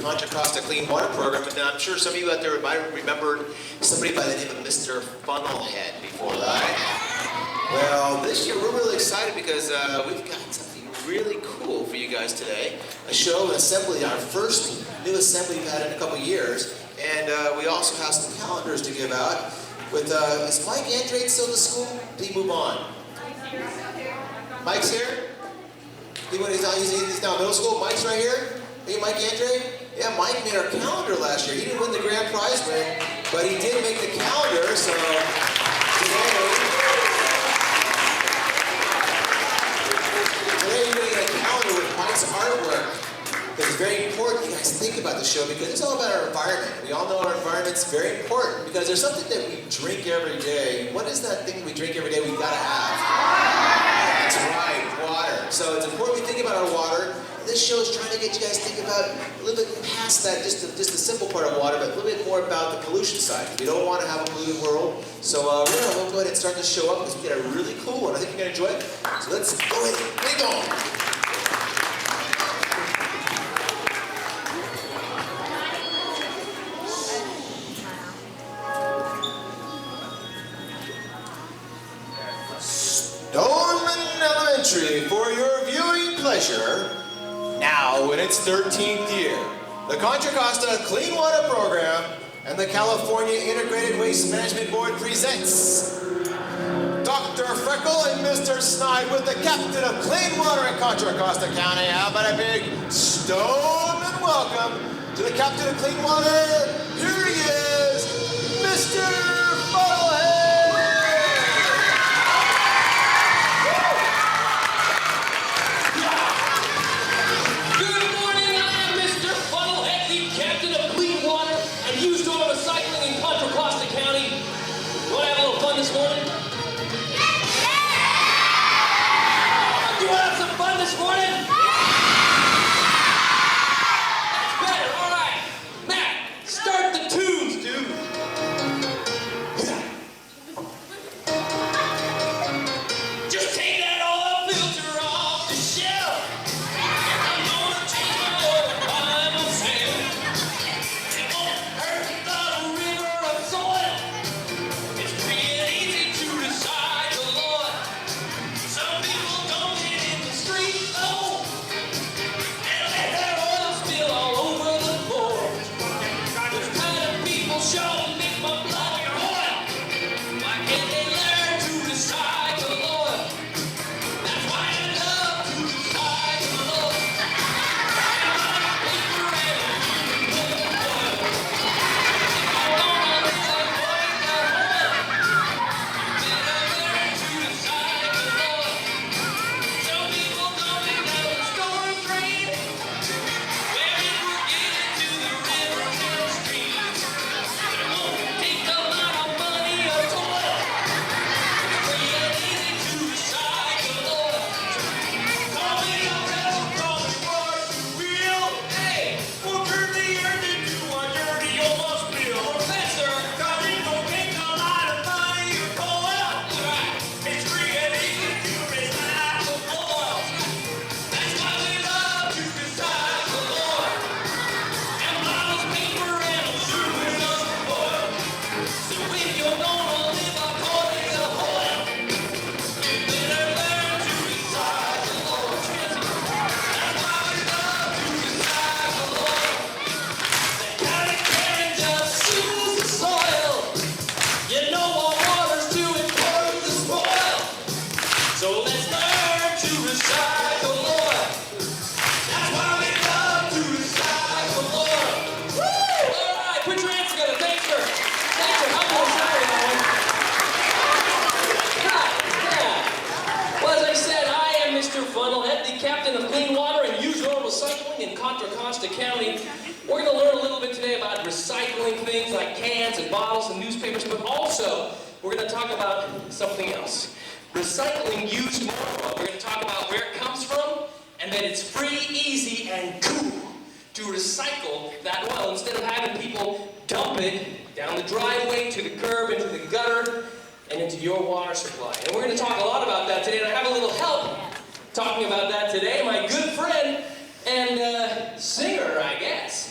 Contra Costa Clean Water Program, and I'm sure some of you out there might remember somebody by the name of Mr. Funnelhead before, right? Well, this year we're really excited because we've got something really cool for you guys today. A show, an assembly, our first new assembly we've had in a couple years, and we also have some calendars to give out. With is Mike Andrade still in the school? Did he move on? Mike's here? He's now middle school. Mike's right here. Hey, Mike Andrade? Yeah, Mike made our calendar last year. He didn't win the grand prize win, but he did make the calendar, so today you're going to get a calendar with Mike's artwork. Because it's very important you guys think about the show because it's all about our environment. We all know our environment's very important because there's something that we drink every day. What is that thing we drink every day we gotta have? That's right, water. So it's important we think about our water. This show is trying to get you guys to think about a little bit past that, just the simple part of water, but a little bit more about the pollution side. We don't want to have a polluted world. So we'll go ahead and start the show up because we got a really cool one. I think you're gonna enjoy it. So let's go ahead and get going. Stoneman Elementary, for your viewing pleasure, now in its 13th year, the Contra Costa Clean Water Program and the California Integrated Waste Management Board presents Dr. Freckle and Mr. Slyde with the Captain of Clean Water in Contra Costa County. How about a big Stoneman welcome to the Captain of Clean Water? Here he is, Mr. Funnelhead! This morning? Do you want to have some fun this morning? That's better, all right. Matt, start the tunes, dude. Just take that oil filter off the shelf. I'm gonna change my oil while I'm sailing. It won't hurt the river of soil. It's pretty easy to recycle, Lord. Some people dump it in the street, oh, and let their oil spill all over the floor. Those kind of people sure make my blood boil. Why can't they learn to recycle, Lord? That's why I love to recycle, Lord. And my paper and aluminum foil. I wanna live like white oil. Better learn to recycle, Lord. Some people dump it down the storm drain, where it will get into the rivers and streams. But it won't take a lot of money or toil. It's free and easy to recycle, Lord. Call me a rebel, call me what you will. Hey, we'll turn the earth into a dirty old spill. Professor, 'cause it won't take a lot of money or toil. Right. It's free and easy to recycle, Lord. That's why we love to recycle, Lord. And bottles, paper, and aluminum foil. So if you're gonna live according to oil, you better learn to recycle, Lord. That's why we love to recycle, Lord. The county can just use the soil. You know our water's too important to spoil. So let's learn to recycle, Lord. That's why we love to recycle, Lord. Woo! All right, put your hands together. Thanks for helping us out with that one. Yeah. Well, as I said, I am Mr. Funnelhead, the Captain of Clean Water and Use Your Recycling in Contra Costa County. We're going to learn a little bit today about recycling things like cans and bottles and newspapers, but also we're going to talk about something else. Recycling used motor oil. We're going to talk about where it comes from and that it's free, easy, and cool to recycle that oil instead of having people dump it down the driveway, to the curb, into the gutter, and into your water supply. And we're going to talk a lot about that today, and I have a little help talking about that today. My good friend and singer, I guess,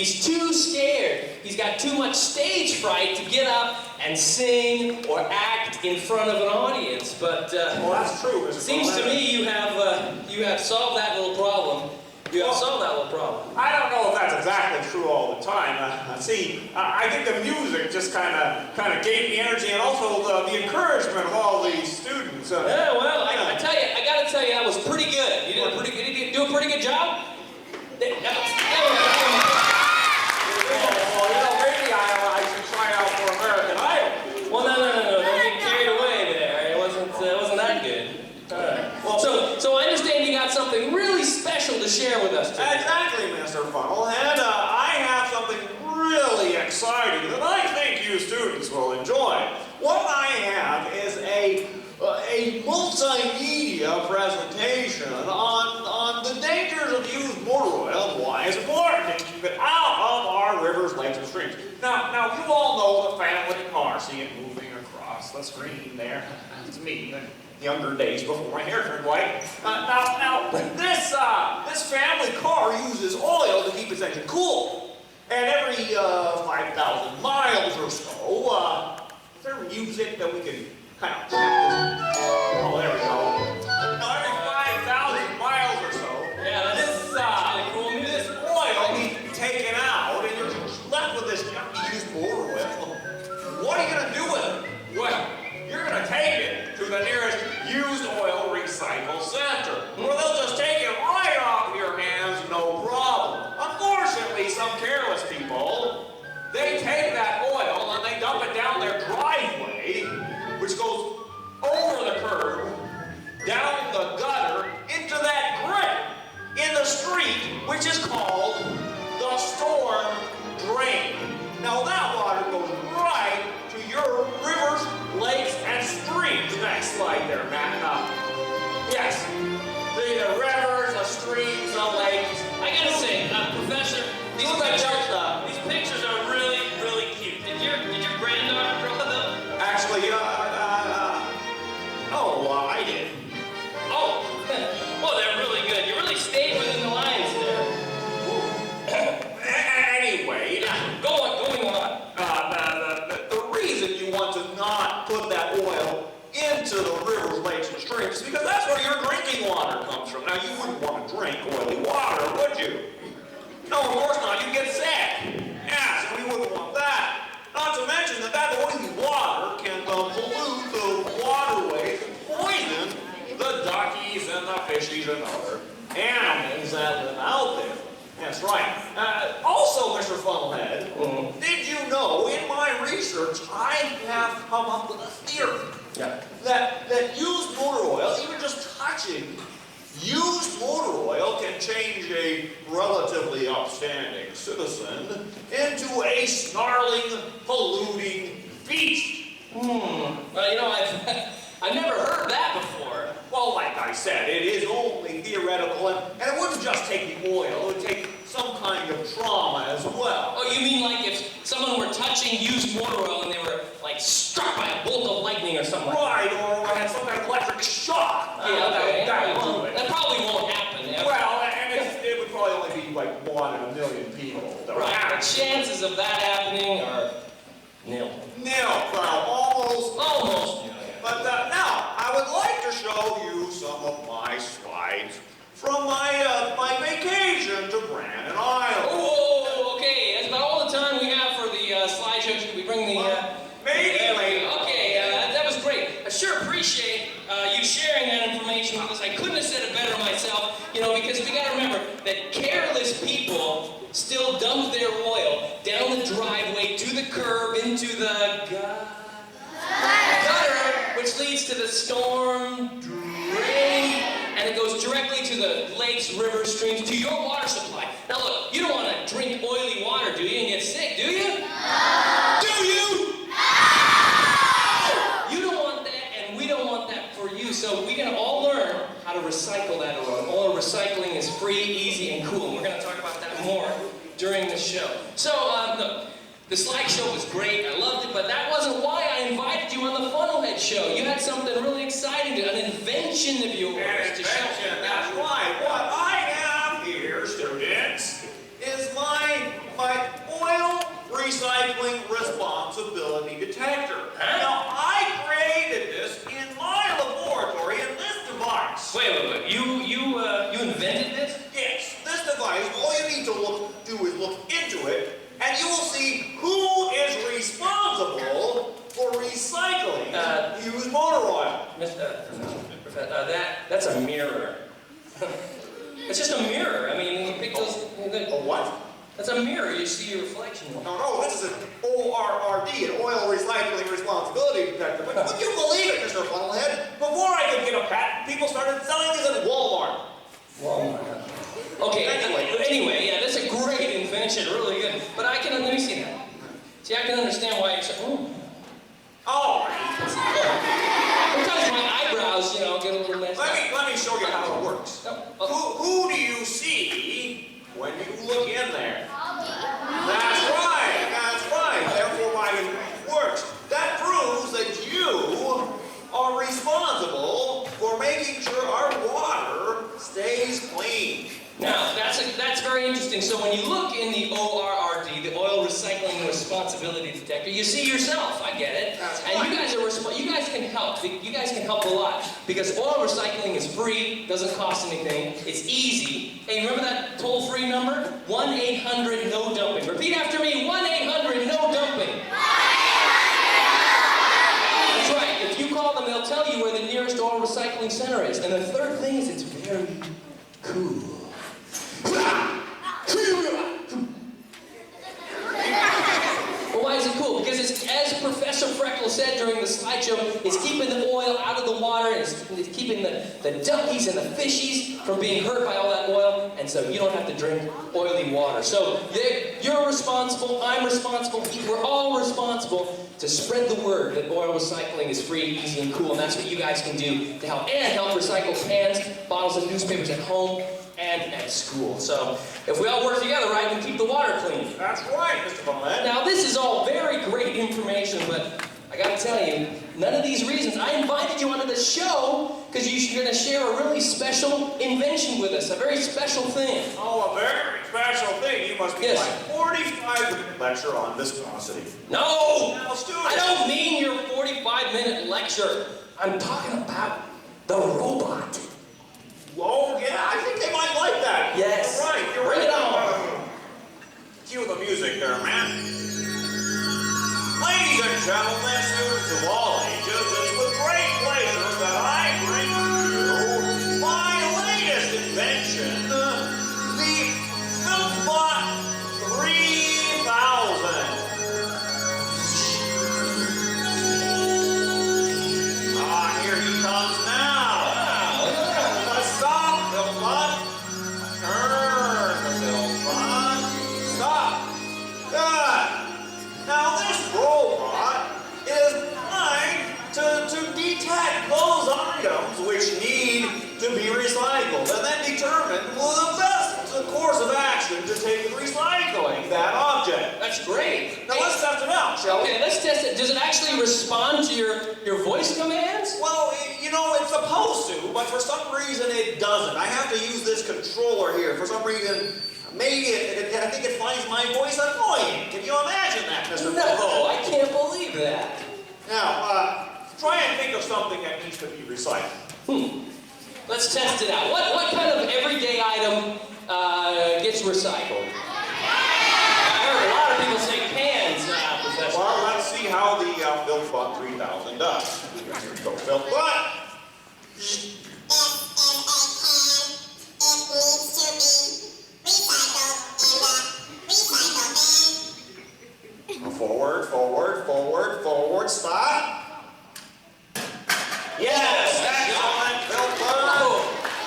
he's too scared. He's got too much stage fright to get up and sing or act in front of an audience. But Well, that's true, Mr. seems to Funnelhead. me you have solved that little problem. You have solved that little problem. I don't know if that's exactly true all the time. See, I think the music just kind of gave me energy, and also the encouragement of all these students. Yeah, well, I gotta tell you, that was pretty good. You did a pretty good. Did you do a pretty good job? Well, maybe I should try out for American Idol. Well, no, don't get carried away there. It wasn't that good. All right. Well, So I understand you got something really special to share with us today. exactly, Mr. Funnelhead. I have something really exciting that I think you students will enjoy. What I have is a multimedia presentation on the dangers of used motor oil and why it's important to keep it out of our rivers, lakes, and streams. Now you all know the family car. See it moving across the screen there. That's me. Younger days before my hair turned white. This family car uses oil to keep its engine cool. And every 5,000 miles or so, is there music that we can kind of practice? Oh, there we go. Now, every 5,000 miles or so, Yeah, that's really cool music. this oil needs to be taken out, and you're left with this used motor oil. What are you going to do with it? Well, you're going to take it to the nearest used oil recycle center, where they'll just take it right off your hands, no problem. Unfortunately, some careless people, they take that oil and they dump it down their driveway, which goes over the curb, down the gutter, into that grate in the street, which is called the storm drain. Now that water goes right to your rivers, lakes, and streams. Next slide there, Matt. Yes, the rivers, the streams, the lakes. I gotta say, Professor, these Look at that. these pictures are really, really cute. Did your granddaughter draw them? Actually, I did. Oh, well, they're really good. You really stayed within the lines there. Anyway, Going on. the reason you want to not put that oil into the rivers, lakes, and streams is because that's where your drinking water comes from. Now, you wouldn't want to drink oily water, would you? No, of course not. You'd get sick. Yes, we wouldn't want that. Not to mention that oily water can pollute the waterways and poison the duckies and the fishies and other animals that live out there. That's right. Also, Mr. Funnelhead, did you know, in my research, I have come up with a theory that used motor oil, even just touching used motor oil, can change a relatively upstanding citizen into a snarling, polluting beast. Well, I've never heard that before. Well, like I said, it is only theoretical, and it wouldn't just take the oil, it would take some kind of trauma as well. Oh, you mean like if someone were touching used motor oil and they were like struck by a bolt of lightning or something like that? Right, or had some kind of electric shock. Okay. that would do it. That probably won't happen. Yeah. Well, and it would probably only be like 1 in a million people. that would Right, the happen. chances of that happening are nil. Well, almost. Almost. But now, I would like to show you some of my slides from my vacation to Brandon Island. Oh, okay. That's about all the time we have for the slideshow. Should we bring the... Maybe later. Okay, that was great. I sure appreciate you sharing that information with us. I couldn't have said it better myself, because we got to remember that careless people still dump their oil down the driveway, to the curb, into the gutter, which leads to the storm drain, and it goes directly to the lakes, rivers, streams, to your water supply. Now look, you don't want to drink oily water, do you, and get sick, do you? No! Do you? No! You don't want that, and we don't want that for you, so we can all learn how to recycle that oil. Oil recycling is free, easy, and cool, and we're going to talk about that more during the show. So, look, the slideshow was great, I loved it, but that wasn't why I invited you on the Funnelhead show. You had something really exciting, an invention of yours to show. That's right. What I have here, students, is my recycling responsibility detector. Now, I created this in my laboratory in this device. Wait. You invented this? Yes, this device, all you need to do is look into it, and you will see who is responsible for recycling used motor oil. That's a mirror. It's just a mirror. I mean, you pick those. A what? That's a mirror. You see your reflection. No, this is an ORRD, an Oil Recycling Responsibility Detector. But would you believe it, Mr. Funnelhead? Before I could get a patent, people started selling these at Walmart. Okay, anyway, yeah, that's a great invention, really good. But let me see that. See, I can understand why you're saying, Oh. Sometimes my eyebrows, get a little messed up. Let me show you how it works. Who do you see when you look in there? That's right. Therefore, why it works. That proves that you are responsible for making sure our water stays clean. Now, that's very interesting. So when you look in the ORRD, the Oil Recycling Responsibility Detector, you see yourself. I get it. That's and right. you guys can help. You guys can help a lot because oil recycling is free, doesn't cost anything. It's easy. Hey, remember that toll-free number? 1-800-NO-DUMPING. Repeat after me. 1-800-NO-DUMPING. That's right. If you call them, they'll tell you where the nearest oil recycling center is. And the third thing is it's very cool. Well, why is it cool? Because it's, as Professor Freckle said during the slideshow, it's keeping the oil out of the water, and it's keeping the duckies and the fishies from being hurt by all that oil, and so you don't have to drink oily water. So you're responsible, I'm responsible, we're all responsible to spread the word that oil recycling is free, easy, and cool, and that's what you guys can do to help recycle cans, bottles, and newspapers at home and at school. So if we all work together, right, we can keep the water clean. That's right, Mr. Funnelhead. Now, this is all very great information, but I gotta tell you, none of these reasons. I invited you onto the show because you're gonna share a really special invention with us, a very special thing. Oh, a very special thing. You must be Yes. my 45-minute lecture on viscosity. No! Now, students. I don't mean your 45-minute lecture. I'm talking about the robot. Oh, yeah, I think they might like that. Yes. You're right, you're Bring right. it on. Cue the music there, man. Ladies and gentlemen, students of all ages, it's with great pleasure that I bring you my latest invention, the Filtbot 3000. Here he comes now. Stop, Filtbot. Turn, Filtbot. Stop. Good. Now this robot is designed to detect those items which need to be recycled and then determine the best course of action to take in recycling that object. That's great. Now let's test it out, shall we? Okay, let's test it. Does it actually respond to your voice commands? Well, it's supposed to, but for some reason it doesn't. I have to use this controller here. For some reason, maybe I think it finds my voice annoying. Can you imagine that, Mr. No, I can't believe that. Now, try and think of something that needs to be recycled. Let's test it out. What kind of everyday item gets recycled? I heard a lot of people say cans, Professor. Well, let's see how the Filtbot 3000 does. Here we go, Filtbot. Forward, forward, forward, forward, stop. Yes, excellent, Filtbot. Oh,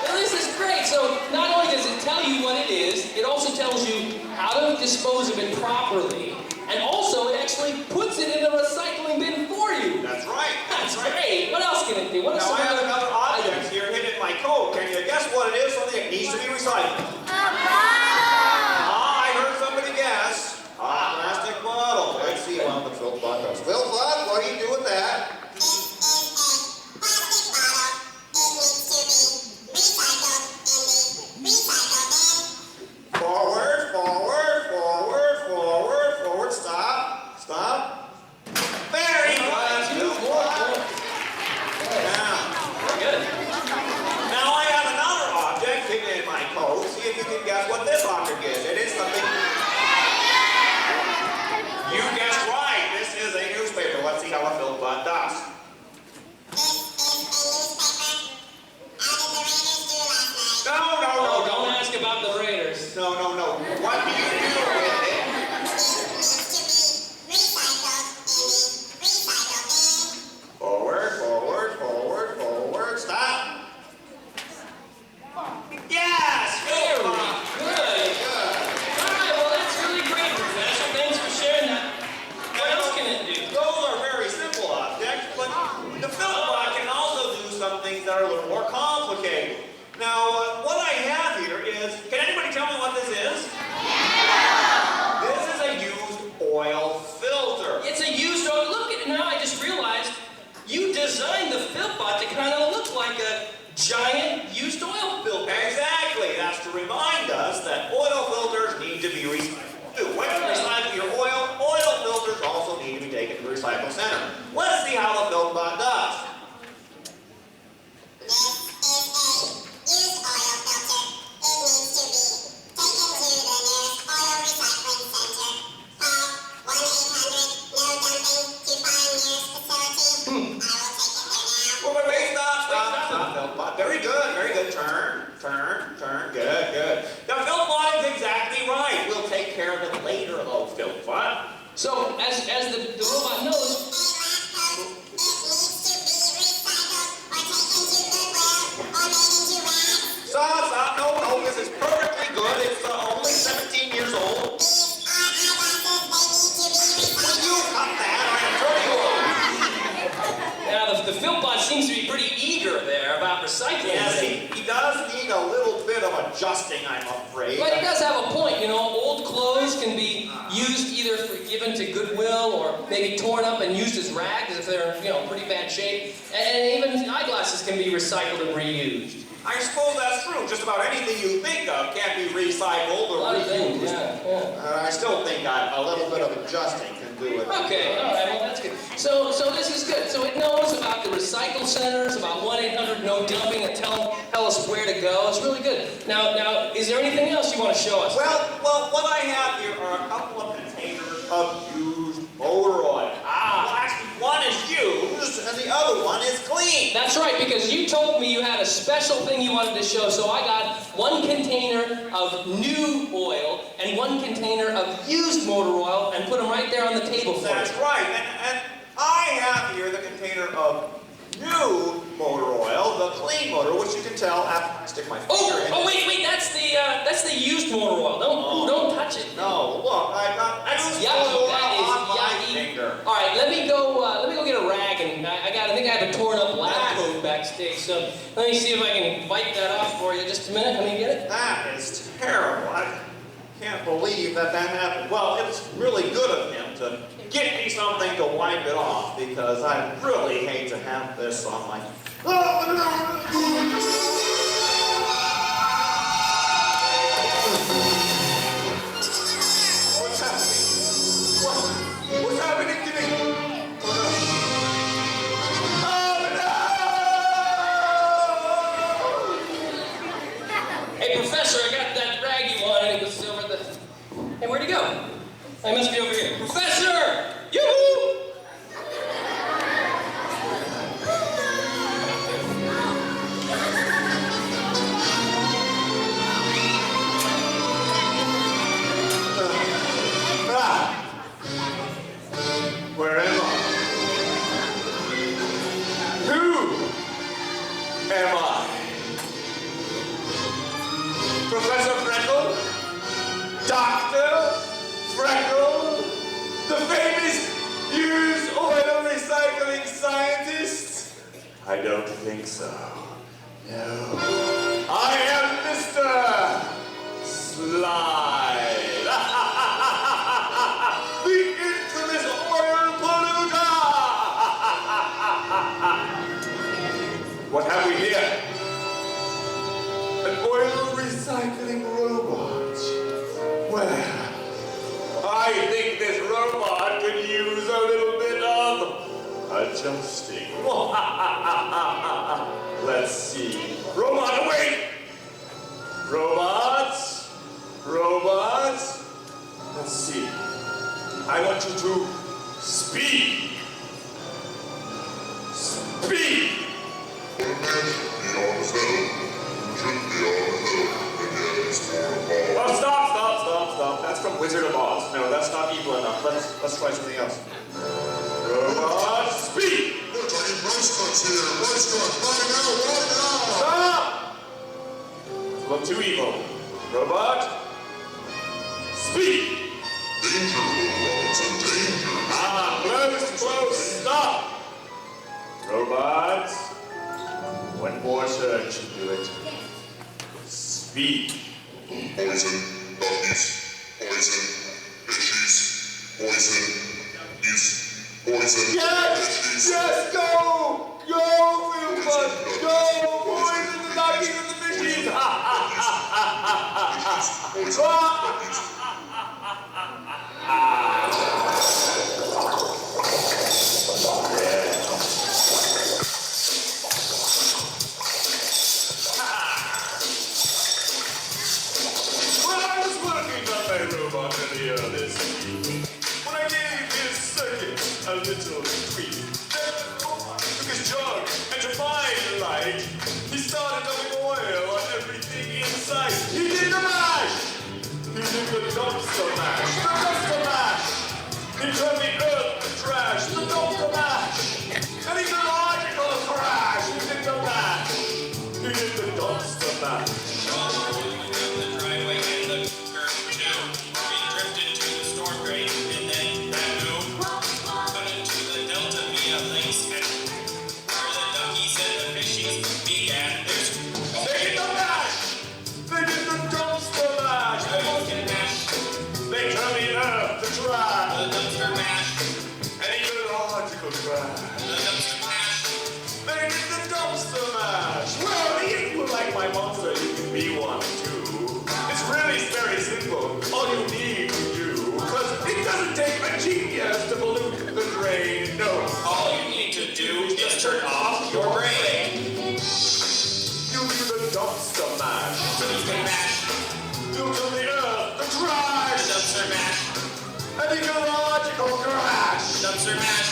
well, this is great. So not only does it tell you what it is, it also tells you how to dispose of it properly. And also, it actually puts it in the recycling bin for you. That's right. That's great. What else can it do? What else? Now I have another object here hidden in my coat. Can you guess what it is? Something that needs to be recycled. I heard somebody guess. Plastic bottle. Let's see what the Filtbot does. Filtbot, what do you do with that? Forward, forward, forward, forward, forward, stop. some things that are a little more complicated. Now, what I have here is, can anybody tell me what this is? This is a used oil filter. It's a used oil. Look at it now. I just realized you designed the Filtbot to kind of look like a giant used oil filter. Exactly. That's to remind us that oil filters need to be recycled. When you recycle your oil filters also need to be taken to the recycle center. Let's see how the Filtbot does. Wait, stop, Filtbot. Very good. Turn. Good. Now, Filtbot is exactly right. We'll take care of it later, though, Filtbot. So, as the robot knows, Stop. No, this is perfectly good. It's only 17 years old. Will you cut that? the Filtbot seems to be pretty eager there about recycling. Yes, he does need a little bit of adjusting, I'm afraid. But he does have a point, you know. Old clothes can be used either for given to Goodwill or maybe torn up and used as rags if they're, pretty bad shape. And even eyeglasses can be recycled and reused. I suppose that's true. Just about anything you think of can be recycled or A lot of things, reused. yeah. I still think a little bit of adjusting can do it. Okay, all right, well that's good. So this is good. So it knows about the recycle centers, about 1-800-NO-DUMPING, and tell us where to go. It's really good. Now, is there anything else you want to show us? Well, what I have here are a couple of containers of used motor oil. Well, actually, one is used and the other one is clean. That's right, because you told me you had a special thing you wanted to show, so I got one container of new oil and one container of used motor oil and put them right there on the table for That's you. right, and I have here the container of new motor oil, the clean motor, which you can tell after I stick my finger in. Oh, wait, that's the used motor oil. Don't touch it. No, look, I got That's used yucky. motor oil That is on my yucky. finger. All right, let me go get a rag, and I think I have a torn up lab coat backstage. So let me see if I can wipe that off for you. Just a minute. Let me get it. That is terrible. I can't believe that happened. Well, it's really good of him to get me something to wipe it off because I really hate to have this on my. What's happening? What's happening to me? Hey, Professor, I got that rag you wanted. It was over the. Hey, where'd he go? I must be over here. Professor! Yoo-hoo! Where am I? Who am I? Professor Freckle? Dr. Freckle? The famous used oil recycling scientist? I don't think so. No. I am Mr. Slyde. The infamous oil polluter! What have we here? An oil recycling robot. Well, I think this robot could use a little bit of adjusting. Let's see. Robot, wait! Robots? Let's see. I want you to speak. Speak! Oh, stop. That's from Wizard of Oz. No, that's not evil enough. Let's try something else. Robot, speak! We're talking rice cuts here. Rice cuts. Right now. Stop! It's a little too evil. Robot, speak! Danger, Robinson, danger. Close, stop! Robot, reporter to do it. Speak. Poison, duckies, poison, fishies, poison, duckies, poison, Yes! fishies. Yes, go! Go, Filtbot! Go! Poison the duckies and the fishies! Ha ha ha ha ha Well, I was working on my robot earlier this evening when I gave his circuit a little tweak. Then the robot took his jug and to find the light, he started dumping oil on everything inside. He did the mash! He did the dumpster mash! The dumpster mash! He turned the earth to trash! The dumpster mash! And he did logical crash! He did the mash! He did the dumpster mash! All you need to do, because it doesn't take a genius to pollute the drain. No, All you need to do is turn off your brain. you do the dumpster mash. Dumpster mash, You to the earth, the trash, dumpster mash, an ecological crash. dumpster mash.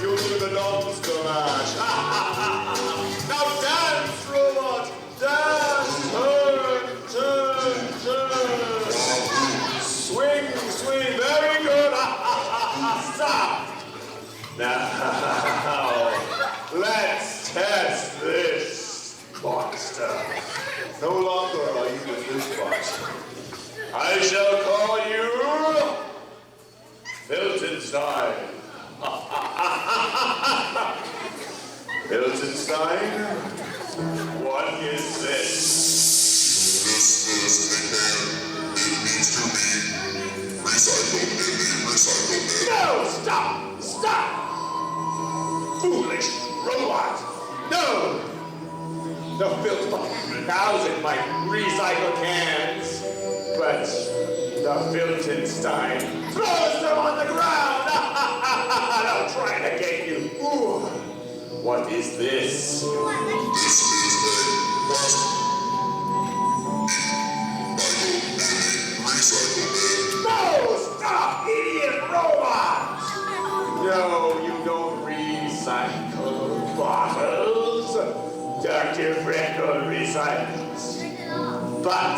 You do the dumpster mash. Ha, ha, ha, ha. Now dance, robot, dance, turn, turn, turn. Swing, swing, very good. Stop. Now, let's test this monster. No longer are you the Filtbot. I shall call you Filtbot. Filtbot, what is this? This is a can. It needs to be recycled in the recycle bin. No! Stop! Stop! Foolish robot! No! The Filtbot 1000 might recycle cans, but the Filtbot throws them on the ground! I'm trying to get you. Ooh. What is this? This is a plastic. Recycle bin. No! Stop, idiot robot! No, you don't recycle bottles. Dr. Freckle recycles. But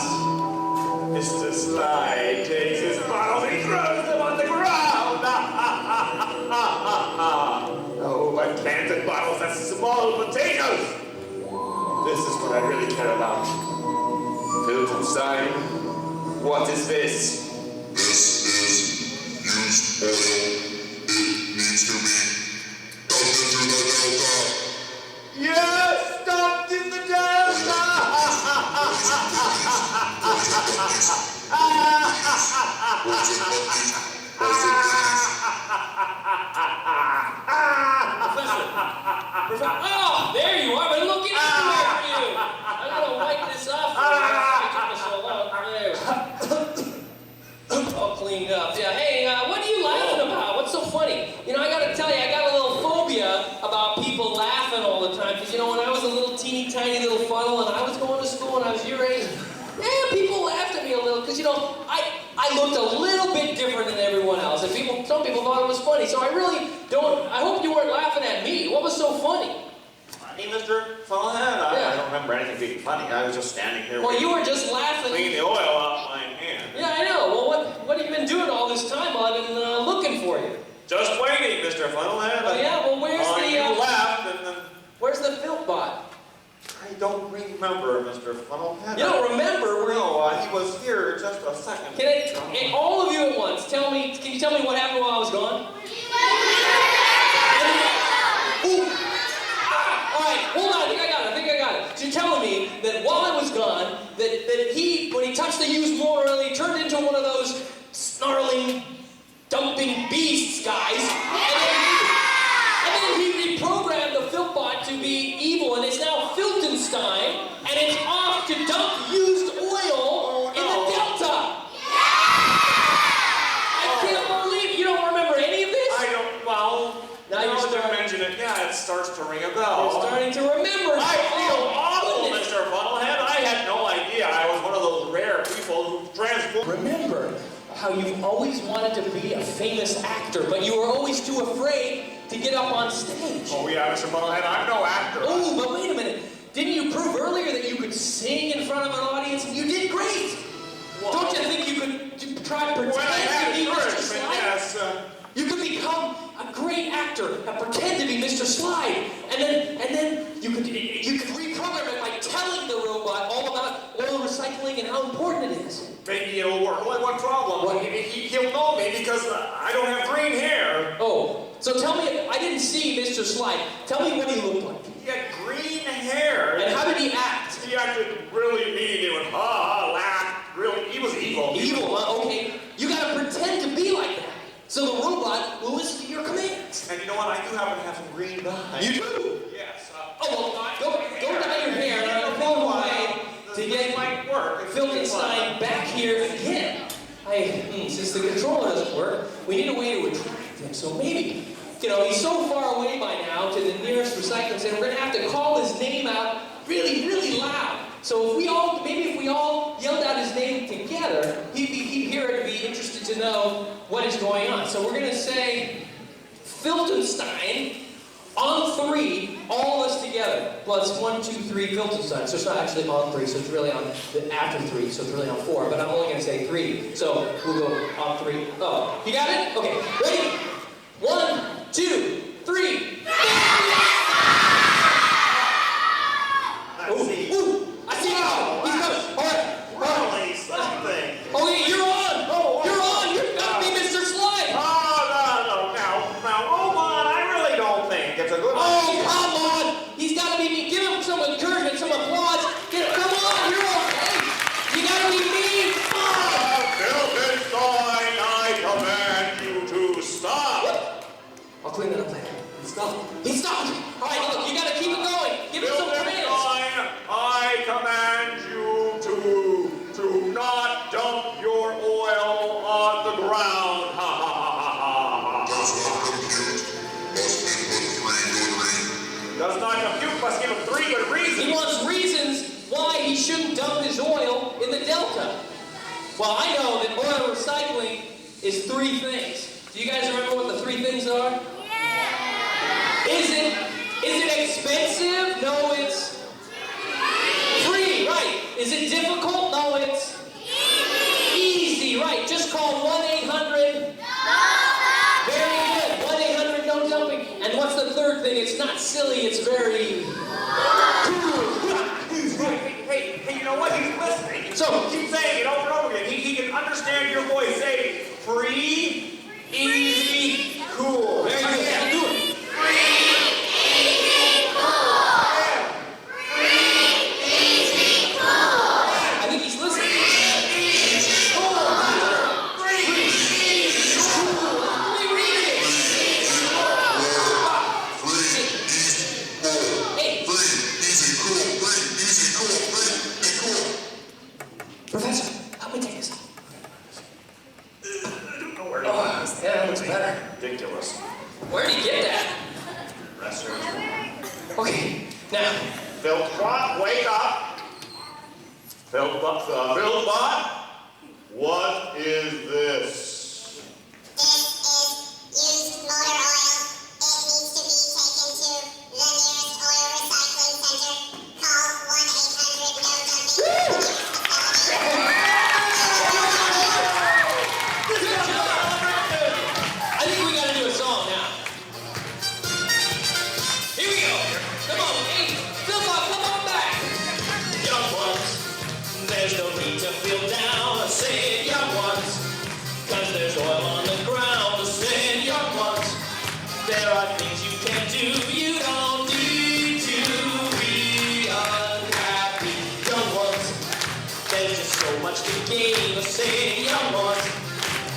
Mr. Slyde takes his bottles and he throws them on the ground. Oh, but cans and bottles are small potatoes. This is what I really care about. Filtbot, what is this? This is used oil. It needs to be dumped into the delta. Yes, dumped in the delta! Oh, there you are. I've been looking everywhere for you. I'm gonna wipe this off for you. It took me so long. There. All cleaned up. Yeah. Hey, what are you laughing about? What's so funny? You know, I gotta tell you, I got a little phobia about people laughing all the time. Because you know, when I was a little teeny tiny little funnel and I was going to school and I was your age, yeah, people laughed at me a little because you know, I looked a little bit different than everyone else, and some people thought it was funny. So I really don't. I hope you weren't laughing at me. What was so funny? Hey, Mr. Funnelhead, I Yeah. don't remember anything being funny. I was just standing here Well, you were just laughing. cleaning the oil off my hand. Yeah, I know. Well, what have you been doing all this time while I've been looking for you? Just waiting, Mr. Funnelhead. Oh, yeah. Well, where's You the laughed and then... where's the Filtbot? I don't remember, Mr. Funnelhead. You don't remember? Where No, he was here just a second. Can all of you at once tell me? Can you tell me what happened while I was gone? Ooh. Ah, all right, hold on. I think I got it. you're telling me that while I was gone, that he, when he touched the used motor oil, he turned into one of those snarling, dumping beasts guys, and then he reprogrammed the Filtbot to be evil, and it's now Filtenstein, and it's off to dump used oil in the Delta. I can't believe you don't remember any of this? I don't, well, now you're starting to mention it, yeah, it starts to ring a bell. You're starting to remember. I feel awful, goodness. Mr. Funnelhead. I had no idea I was one of those rare people who transform. Remember how you've always wanted to be a famous actor, but you were always too afraid to get up on stage. Oh yeah, Mr. Funnelhead, I'm no actor. Oh, but wait a minute. Didn't you prove earlier that you could sing in front of an audience? And you did great. Well, Don't you think you could try to pretend when I to had be Mr. encouragement, Slyde? yes. You could become a great actor and pretend to be Mr. Slyde, and then you could reprogram it by telling the robot all about oil recycling and how important it is. Maybe it'll work. What problem? What? He'll know me because I don't have green hair. Oh, so tell me, I didn't see Mr. Slyde. Tell me what he looked like. He had green hair. And how did he act? He acted really mean. He would laugh. Really, he was evil. Evil, huh? Okay. You gotta pretend to be like that. So the robot will listen to your commands. And you know what? I do happen to have some green dye. You do? Yes. Oh, well, go dye your hair and I'll find a way to get might work. Filtenstein back here again. Since the controller doesn't work, we need a way to attract him. So maybe, he's so far away by now to the nearest recycling center, we're gonna have to call his name out really, really loud. So if we all yelled out his name together, he'd hear it and be interested to know what is going on. So we're gonna say, Filtenstein, on 3, all of us together. Well, it's 1, 2, 3, Filtenstein. So it's not actually on 3, so it's really on after 3, so it's really on 4. But I'm only gonna say 3. So we'll go on 3. Oh, you got it? Okay, ready? 1, 2, 3. Ooh, I see him. He's coming. All right. Really something. Okay, you're on. You're on. You've got to be Mr. Slyde. Oh, no. Now, Roman, I really don't think it's a good idea. Oh, come on. He's got to be me. Give him some encouragement, some applause. Come on, you're okay. You got to be me. Filtbot, I command you to stop. I'll clean it up later. Stop. He stopped. All right, look, you got to keep it going. Give him some commands. I command you to not dump your oil on the ground. Ha ha ha ha ha ha. Does not compute. Must give him 3 good reasons. Does not compute. Must give him 3 good reasons. He wants reasons why he shouldn't dump his oil in the Delta. Well, I know that oil recycling is 3 things. Do you guys remember what the 3 things are? Yeah. Is it expensive? No, it's free, right. Is it difficult? No, it's easy, right. Just call 1-800. Very good. 1-800-NO-DUMPING. And what's the 3rd thing? It's not silly, it's very cool. Hey, you know what? He's listening. So, keep saying it over and over again. He can understand your voice. Say, free, easy, cool. very good. Again. Do it. I think he's listening. Professor, help me take this off. I don't know where to Oh, yeah, that looks better. Ridiculous. Where did you get that? Restroom. Okay, now, Filtbot, wake up. Filtbot, what is this? This is used motor oil. It needs to be taken to the nearest oil recycling center. Call 1-800-NO-DUMPING. I think we gotta do a song now. Here we go. Come on, hey, Filtbot, come on back. Young ones, there's no need to feel down. I said young ones, 'cause say young ones.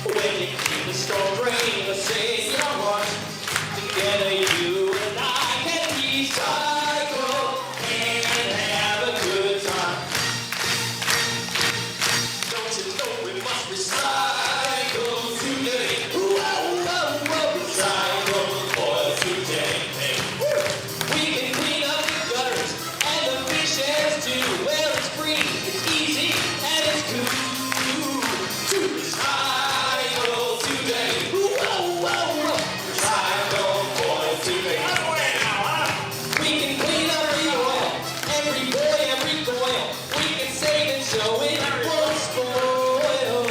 When you keep the storm drain, say young ones. Together you and I can recycle and have a good time. Don't you know we must recycle today? Whoa, whoa, whoa, recycle oil today. We can clean up the gutters and the fish heads too. Well, it's free, it's easy, and it's cool to recycle today. Whoa, whoa, whoa, recycle oil today. We can clean up the oil, every coil. We can save it so it won't spoil.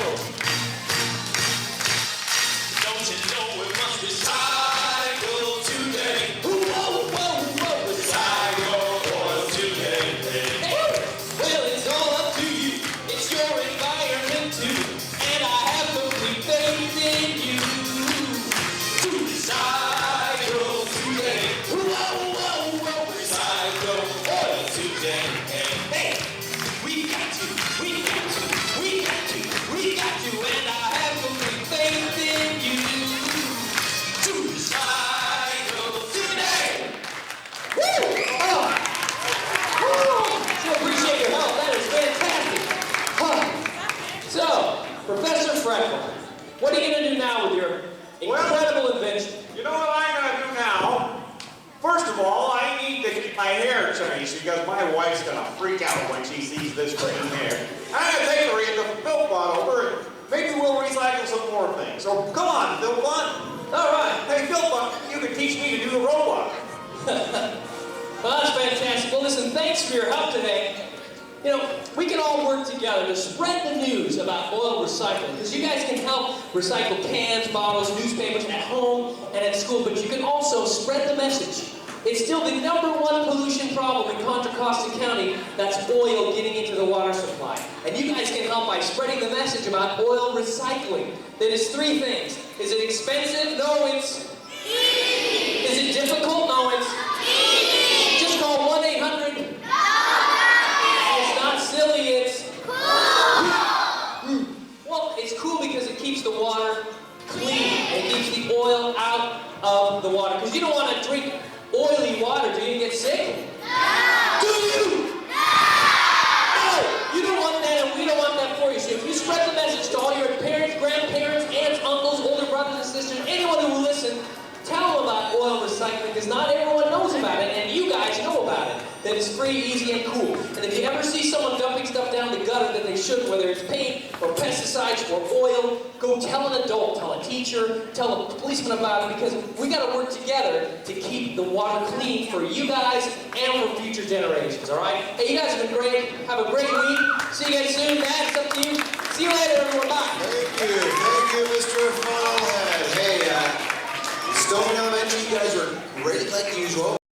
Don't you know we must recycle today? Whoa, whoa, whoa, recycle oil today. Hey, well, it's all up to you. It's your environment too, and I have complete faith in you to recycle today. Whoa, whoa, whoa, recycle oil today. Hey, we got to, and I have complete faith in you to recycle today. Woo! So appreciate your help. That is fantastic. So, Professor Freckle, what are you going to do now with your incredible invention? You know what I'm going to do now? First of all, I need to get my hair changed because my wife's going to freak out when she sees this green hair. I'm going to take her into the Filtbot over and maybe we'll recycle some more things. So come on, Filtbot. All right. Hey, Filtbot, you can teach me to do the robot. Well, that's fantastic. Well, listen, thanks for your help today. You know, we can all work together to spread the news about oil recycling, because you guys can help recycle cans, bottles, newspapers at home and at school, but you can also spread the message. It's still the #1 pollution problem in Contra Costa County. That's oil getting into the water supply. And you guys can help by spreading the message about oil recycling. That is 3 things. Is it expensive? No, it's... Is it difficult? No, it's... Just call 1-800... It's not silly, it's... Well, it's cool because it keeps the water clean. It keeps the oil out of the water. Because you don't want to drink oily water. Do you get sick? Do you? No! You don't want that, and we don't want that for you. So if you spread the message to all your parents, grandparents, aunts, uncles, older brothers and sisters, anyone who will listen, tell them about oil recycling, because not everyone knows about it, and you guys know about it. That it's free, easy, and cool. And if you ever see someone dumping stuff down the gutter that they shouldn't, whether it's paint or pesticides or oil, go tell an adult, tell a teacher, tell a policeman about it, because we got to work together to keep the water clean for you guys and for future generations, all right? Hey, you guys have been great. Have a great week. See you guys soon. Matt, it's up to you. See you later, everyone. Bye. Thank you, Mr. Funnelhead. Hey, Stoneman Elementary, you guys were great like usual.